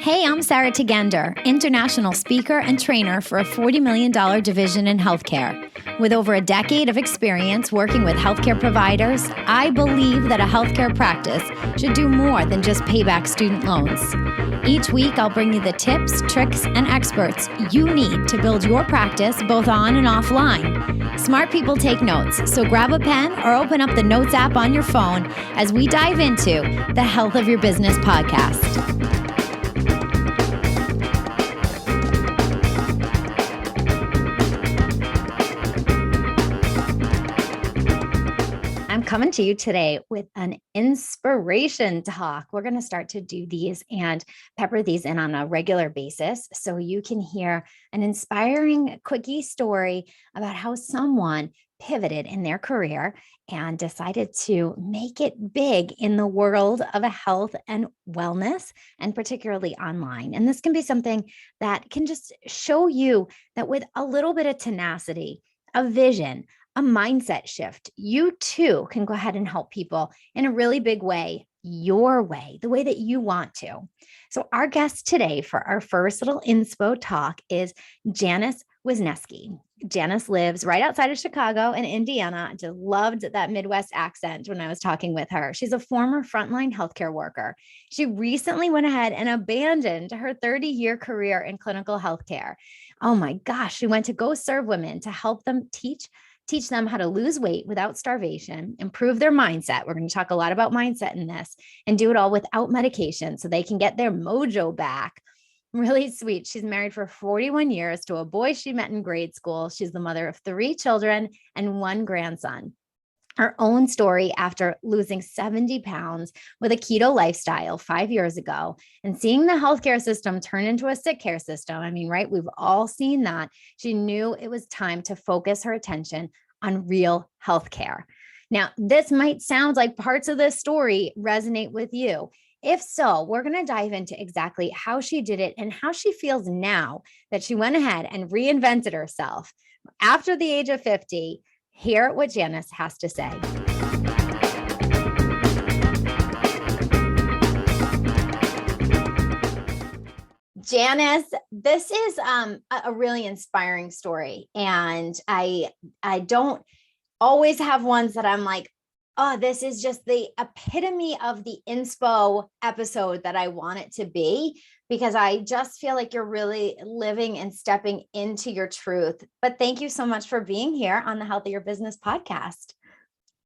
Hey, I'm Sarah Tagander, international speaker and trainer for a $40 million division in healthcare. With over a decade of experience working with healthcare providers, I believe that a healthcare practice should do more than just pay back student loans. Each week, I'll bring you the tips, tricks, and experts you need to build your practice both on and offline. Smart people take notes, so grab a pen or open up the Notes app on your phone as we dive into the Health of Your Business podcast. I'm coming to you today with an inspiration talk. We're going to start to do these and pepper these in on a regular basis so you can hear an inspiring quickie story about how someone pivoted in their career and decided to make it big in the world of health and wellness, and particularly online. And this can be something that can just show you that with a little bit of tenacity, a vision, a mindset shift, you too can go ahead and help people in a really big way, your way, the way that you want to. So our guest today for our first little inspo talk is Janice Wisneski. Janice lives right outside of Chicago in Indiana. I just loved that Midwest accent when I was talking with her. She's a former frontline healthcare worker. She recently went ahead and abandoned her 30-year career in clinical healthcare. Oh my gosh, she went to go serve women to help them teach them how to lose weight without starvation, improve their mindset. We're going to talk a lot about mindset in this, and do it all without medication so they can get their mojo back. Really sweet. She's married for 41 years to a boy she met in grade school. She's the mother of 3 children and 1 grandson. Her own story after losing 70 pounds with a keto lifestyle 5 years ago and seeing the healthcare system turn into a sick care system. I mean, right? We've all seen that. She knew it was time to focus her attention on real healthcare. Now, this might sound like parts of this story resonate with you. If so, we're going to dive into exactly how she did it and how she feels now that she went ahead and reinvented herself. After the age of 50, hear what Janice has to say. Janice, this is a really inspiring story. And I don't always have ones that I'm like, oh, this is just the epitome of the inspo episode that I want it to be, because I just feel like you're really living and stepping into your truth. But thank you so much for being here on the Health of Your Business podcast.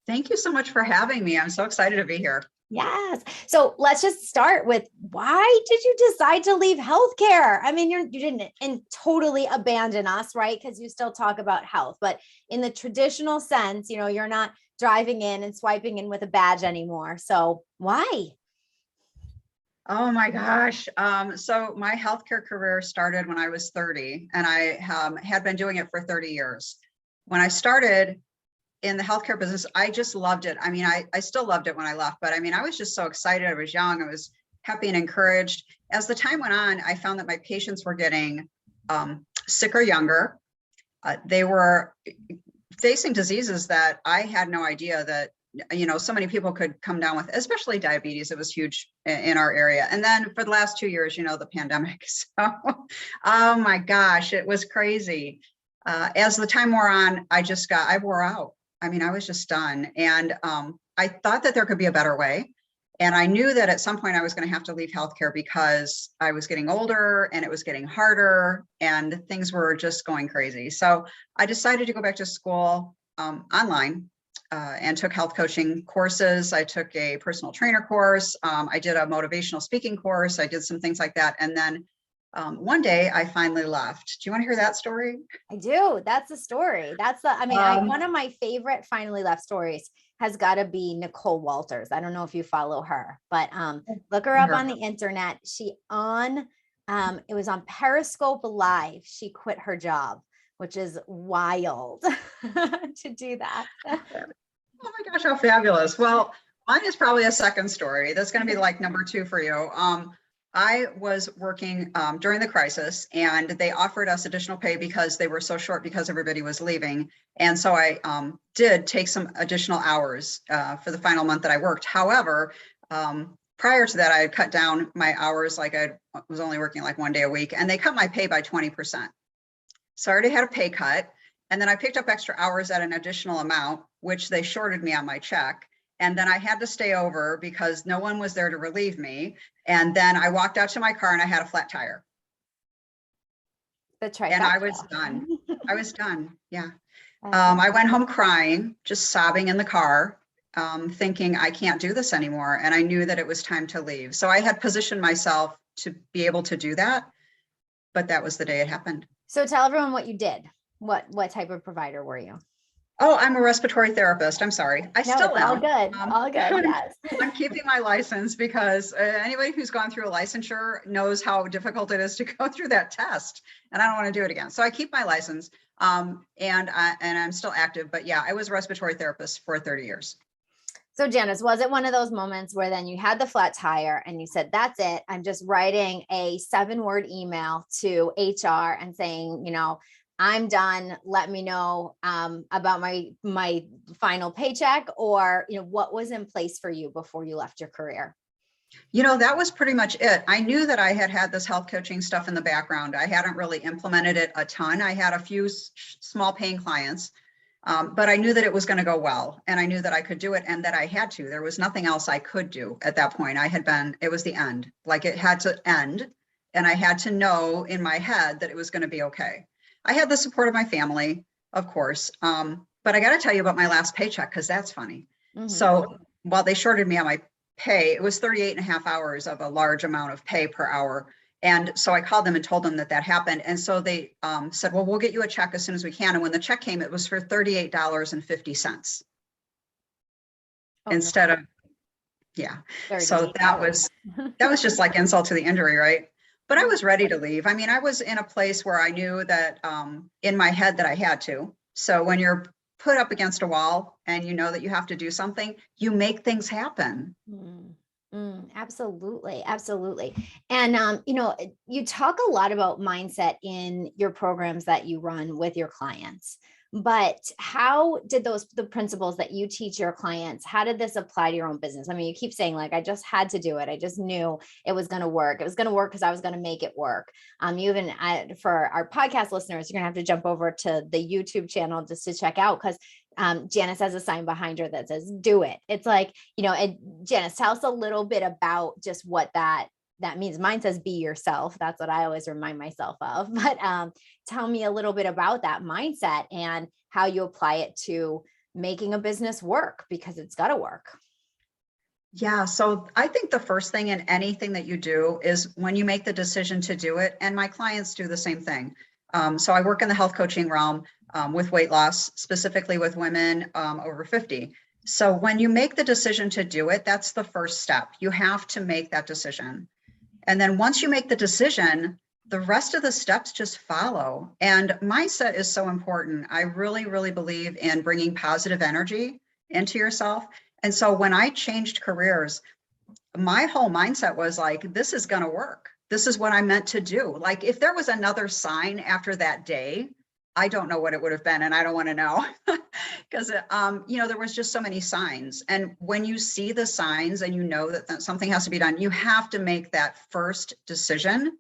Thank you so much for having me. I'm so excited to be here. Yes. So let's just start with, why did you decide to leave healthcare? I mean, you didn't and totally abandon us, right? Because you still talk about health, but in the traditional sense, you're not driving in and swiping in with a badge anymore. So why? Oh my gosh. So my healthcare career started when I was 30, and I had been doing it for 30 years. When I started in the healthcare business, I just loved it. I mean, I still loved it when I left, but I mean, I was just so excited. I was young. I was happy and encouraged. As the time went on, I found that my patients were getting sicker younger. They were facing diseases that I had no idea that, so many people could come down with, especially diabetes. It was huge in our area. And then for the last 2 years, the pandemic. So, oh my gosh, it was crazy. As the time wore on, I wore out. I mean, I was just done. And I thought that there could be a better way. And I knew that at some point I was going to have to leave healthcare because I was getting older and it was getting harder and things were just going crazy. So I decided to go back to school online and took health coaching courses. I took a personal trainer course. I did a motivational speaking course. I did some things like that. And then one day I finally left. Do you want to hear that story? I do. That's the story. One of my favorite finally left stories has got to be Nicole Walters. I don't know if you follow her, but look her up on the internet. It was on Periscope Live. She quit her job, which is wild to do that. Oh my gosh, how fabulous. Well, mine is probably a second story. That's going to be like number 2 for you. I was working during the crisis, and they offered us additional pay because they were so short because everybody was leaving. And so I did take some additional hours for the final month that I worked. However, prior to that, I had cut down my hours. Like I was only working like 1 day a week, and they cut my pay by 20%. So I already had a pay cut. And then I picked up extra hours at an additional amount, which they shorted me on my check. And then I had to stay over because no one was there to relieve me. And then I walked out to my car and I had a flat tire. The trifecta. And I was done. I was done. Yeah. I went home crying, just sobbing in the car, thinking I can't do this anymore. And I knew that it was time to leave. So I had positioned myself to be able to do that. But that was the day it happened. So tell everyone what you did. What type of provider were you? Oh, I'm a respiratory therapist. I'm sorry. I still am. All good. All good. Yes. I'm keeping my license because anybody who's gone through a licensure knows how difficult it is to go through that test. And I don't want to do it again. So I keep my license and I'm still active. But yeah, I was a respiratory therapist for 30 years. So Janice, was it one of those moments where then you had the flat tire and you said, that's it, I'm just writing a 7-word email to HR and saying, you know, I'm done. Let me know about my final paycheck, or, you know, what was in place for you before you left your career? You know, that was pretty much it. I knew that I had this health coaching stuff in the background. I hadn't really implemented it a ton. I had a few small paying clients, but I knew that it was going to go well, and I knew that I could do it and that I had to. There was nothing else I could do at that point. It was the end. Like it had to end, and I had to know in my head that it was going to be okay. I had the support of my family, of course, but I got to tell you about my last paycheck because that's funny. Mm-hmm. So while they shorted me on my pay, it was 38 and a half hours of a large amount of pay per hour. And so I called them and told them that happened. And so they said, well, we'll get you a check as soon as we can. And when the check came, it was for $38.50 instead of, yeah. So that was just like insult to the injury, right? But I was ready to leave. I mean, I was in a place where I knew that in my head that I had to. So when you're put up against a wall and you know that you have to do something, you make things happen. Absolutely. Absolutely. And, you know, you talk a lot about mindset in your programs that you run with your clients, but how did the principles that you teach your clients, how did this apply to your own business? I mean, you keep saying like, I just had to do it. I just knew it was going to work. It was going to work because I was going to make it work. For our podcast listeners, you're going to have to jump over to the YouTube channel just to check out, because Janice has a sign behind her that says, do it. It's like, you know, and Janice, tell us a little bit about just what that means. Mine says be yourself. That's what I always remind myself of. But tell me a little bit about that mindset and how you apply it to making a business work, because it's got to work. Yeah. So I think the first thing in anything that you do is when you make the decision to do it, and my clients do the same thing. So I work in the health coaching realm with weight loss, specifically with women over 50. So when you make the decision to do it, that's the first step. You have to make that decision. And then once you make the decision, the rest of the steps just follow. And mindset is so important. I really, really believe in bringing positive energy into yourself. And so when I changed careers, my whole mindset was like, this is going to work. This is what I meant to do. Like if there was another sign after that day, I don't know what it would have been. And I don't want to know because, you know, there was just so many signs. And when you see the signs and you know that something has to be done, you have to make that first decision.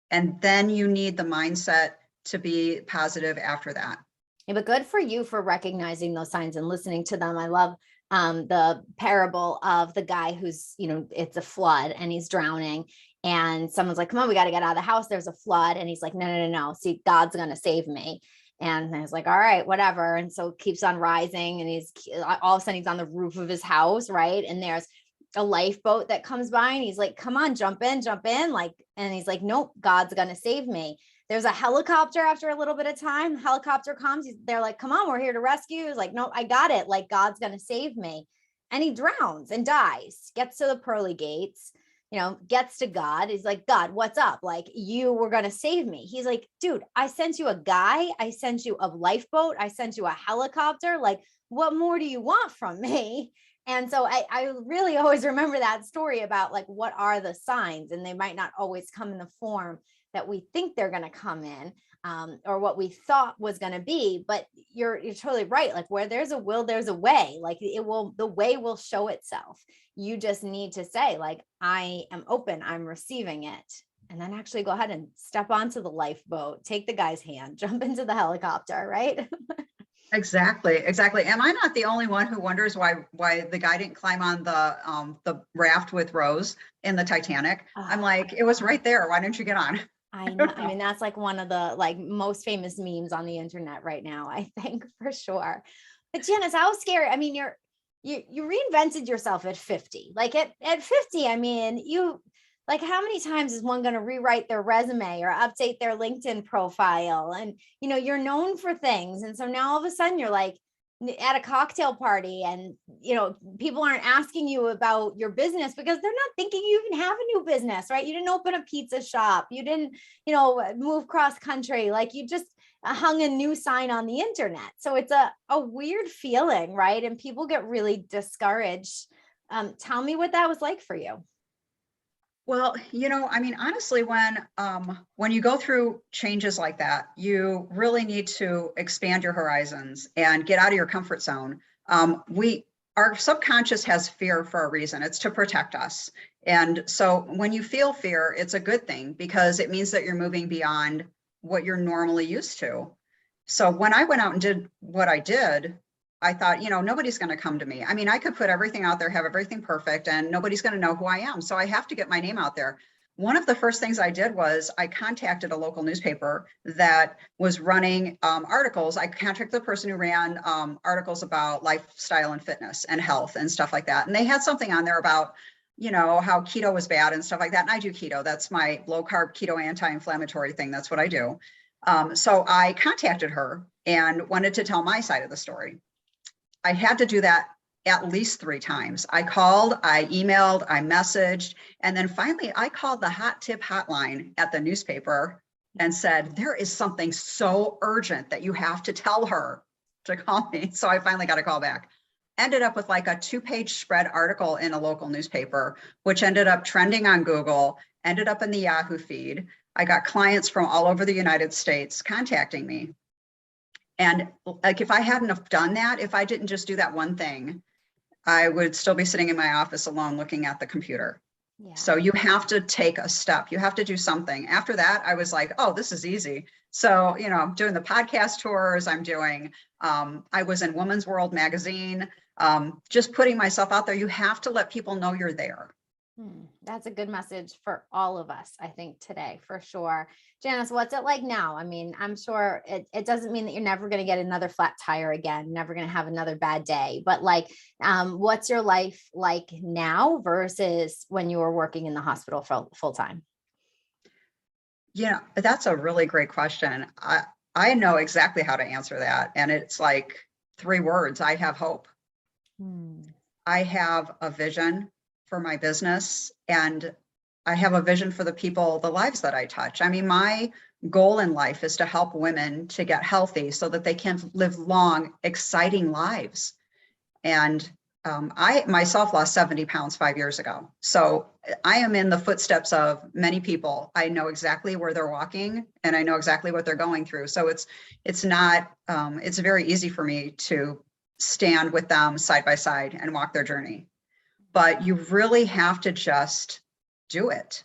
And then you need the mindset to be positive after that. Yeah, but good for you for recognizing those signs and listening to them. I love the parable of the guy who's, you know, it's a flood and he's drowning. And someone's like, come on, we got to get out of the house. There's a flood. And he's like, no. See, God's going to save me. And I was like, all right, whatever. And so it keeps on rising. And he's all of a sudden he's on the roof of his house. Right. And there's a lifeboat that comes by and he's like, come on, jump in. Like, and he's like, nope, God's going to save me. There's a helicopter after a little bit of time. Helicopter comes. They're like, come on, we're here to rescue. He's like, no, I got it. Like, God's going to save me. And he drowns and dies, gets to the pearly gates, you know, gets to God. He's like, God, what's up? Like, you were going to save me. He's like, dude, I sent you a guy. I sent you a lifeboat. I sent you a helicopter. Like, what more do you want from me? And so I really always remember that story about like, what are the signs? And they might not always come in the form that we think they're going to come in, or what we thought was going to be. But you're totally right. Like, where there's a will, there's a way. Like, the way will show itself. You just need to say, like, I am open, I'm receiving it. And then actually go ahead and step onto the lifeboat, take the guy's hand, jump into the helicopter, right? Exactly, exactly. Am I not the only one who wonders why the guy didn't climb on the raft with Rose in the Titanic? I'm like, it was right there. Why didn't you get on? I know. I mean, that's like one of the like most famous memes on the internet right now, I think, for sure. But Janice, how scary. I mean, you reinvented yourself at 50. Like at 50, I mean, you like, how many times is one going to rewrite their resume or update their LinkedIn profile? And, you're known for things. And so now all of a sudden you're like at a cocktail party and, people aren't asking you about your business because they're not thinking you even have a new business, right? You didn't open a pizza shop. You didn't, move cross country. Like, you just hung a new sign on the internet. So it's a weird feeling, right? And people get really discouraged. Tell me what that was like for you. Well, I mean, honestly, when you go through changes like that, you really need to expand your horizons and get out of your comfort zone. Our subconscious has fear for a reason. It's to protect us. And so when you feel fear, it's a good thing because it means that you're moving beyond what you're normally used to. So when I went out and did what I did, I thought, nobody's going to come to me. I mean, I could put everything out there, have everything perfect, and nobody's going to know who I am. So I have to get my name out there. One of the first things I did was I contacted a local newspaper that was running articles. I contacted the person who ran articles about lifestyle and fitness and health and stuff like that. And they had something on there about, how keto was bad and stuff like that. And I do keto. That's my low carb keto anti-inflammatory thing. That's what I do. So I contacted her and wanted to tell my side of the story. I had to do that at least 3 times. I called, I emailed, I messaged, and then finally I called the hot tip hotline at the newspaper and said, there is something so urgent that you have to tell her to call me. So I finally got a call back. Ended up with like a 2-page spread article in a local newspaper, which ended up trending on Google, ended up in the Yahoo feed. I got clients from all over the United States contacting me. And like, if I hadn't have done that, if I didn't just do that one thing, I would still be sitting in my office alone looking at the computer. Yeah. So you have to take a step. You have to do something. After that, I was like, oh, this is easy. So, I'm doing the podcast tours. I'm doing, I was in Women's World magazine, just putting myself out there. You have to let people know you're there. That's a good message for all of us, I think, today, for sure. Janice, what's it like now? I mean, I'm sure it doesn't mean that you're never going to get another flat tire again, never going to have another bad day, but like, what's your life like now versus when you were working in the hospital full time? Yeah, that's a really great question. I know exactly how to answer that. And it's like 3 words. I have hope. I have a vision for my business, and I have a vision for the people, the lives that I touch. I mean, my goal in life is to help women to get healthy so that they can live long, exciting lives. And I myself lost 70 pounds 5 years ago. So I am in the footsteps of many people. I know exactly where they're walking and I know exactly what they're going through. So it's not, it's very easy for me to stand with them side by side and walk their journey. But you really have to just do it.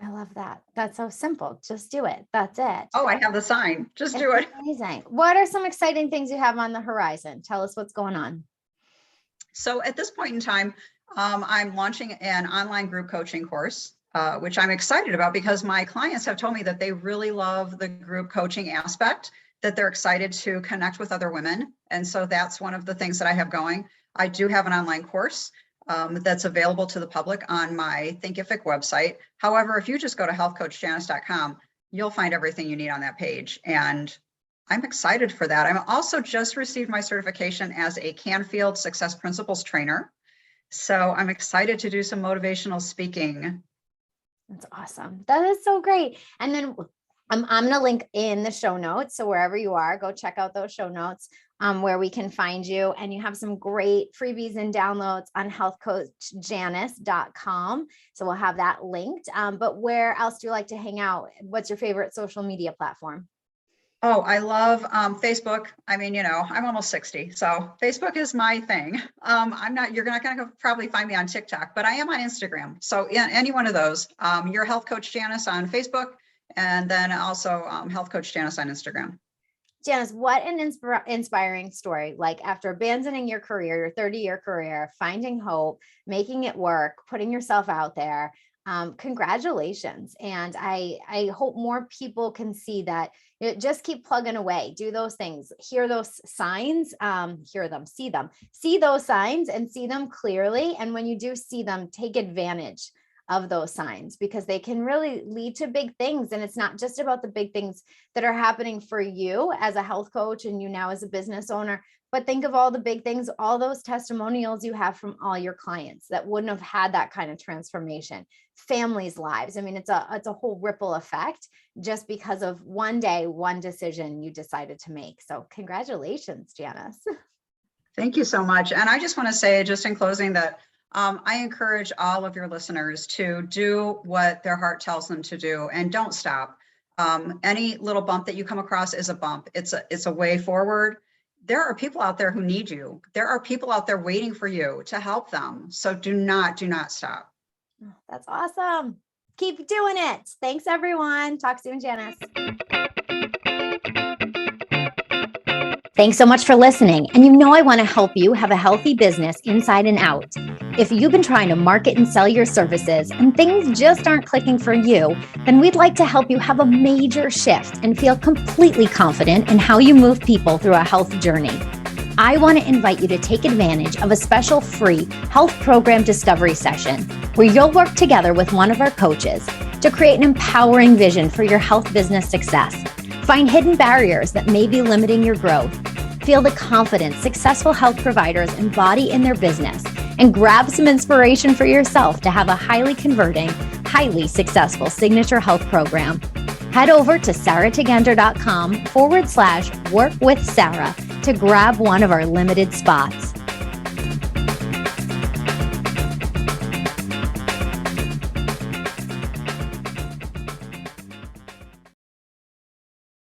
I love that. That's so simple. Just do it. That's it. Oh, I have the sign. Just do it. Amazing. What are some exciting things you have on the horizon? Tell us what's going on. So at this point in time, I'm launching an online group coaching course, which I'm excited about because my clients have told me that they really love the group coaching aspect, that they're excited to connect with other women. And so that's one of the things that I have going. I do have an online course that's available to the public on my Thinkific website. However, if you just go to healthcoachjanice.com, you'll find everything you need on that page. And I'm excited for that. I'm also just received my certification as a Canfield Success Principles trainer. So I'm excited to do some motivational speaking. That's awesome. That is so great. And then I'm going to link in the show notes. So wherever you are, go check out those show notes where we can find you. And you have some great freebies and downloads on healthcoachjanice.com. So we'll have that linked. But where else do you like to hang out? What's your favorite social media platform? Oh, I love Facebook. I mean, I'm almost 60, so Facebook is my thing. You're not going to probably find me on TikTok, but I am on Instagram. So yeah, any one of those, your Health Coach Janice on Facebook, and then also Health Coach Janice on Instagram. Janice, what an inspiring story. Like after abandoning your career, your 30-year career, finding hope, making it work, putting yourself out there. Congratulations. And I hope more people can see that. Just keep plugging away, do those things, hear those signs, see those signs and see them clearly. And when you do see them, take advantage of those signs, because they can really lead to big things. And it's not just about the big things that are happening for you as a health coach and you now as a business owner, but think of all the big things, all those testimonials you have from all your clients that wouldn't have had that kind of transformation, families' lives. I mean, it's a whole ripple effect just because of one day, one decision you decided to make. So congratulations, Janice. Thank you so much. And I just want to say, just in closing, that I encourage all of your listeners to do what their heart tells them to do and don't stop. Any little bump that you come across is a bump. It's a way forward. There are people out there who need you. There are people out there waiting for you to help them. So do not stop. That's awesome. Keep doing it. Thanks, everyone. Talk soon, Janice. Thanks so much for listening. And I want to help you have a healthy business inside and out. If you've been trying to market and sell your services and things just aren't clicking for you, then we'd like to help you have a major shift and feel completely confident in how you move people through a health journey. I want to invite you to take advantage of a special free health program discovery session where you'll work together with one of our coaches to create an empowering vision for your health business success. Find hidden barriers that may be limiting your growth. Feel the confidence successful health providers embody in their business, and grab some inspiration for yourself to have a highly converting, highly successful signature health program. Head over to sarahtegender.com/work with Sarah to grab one of our limited spots.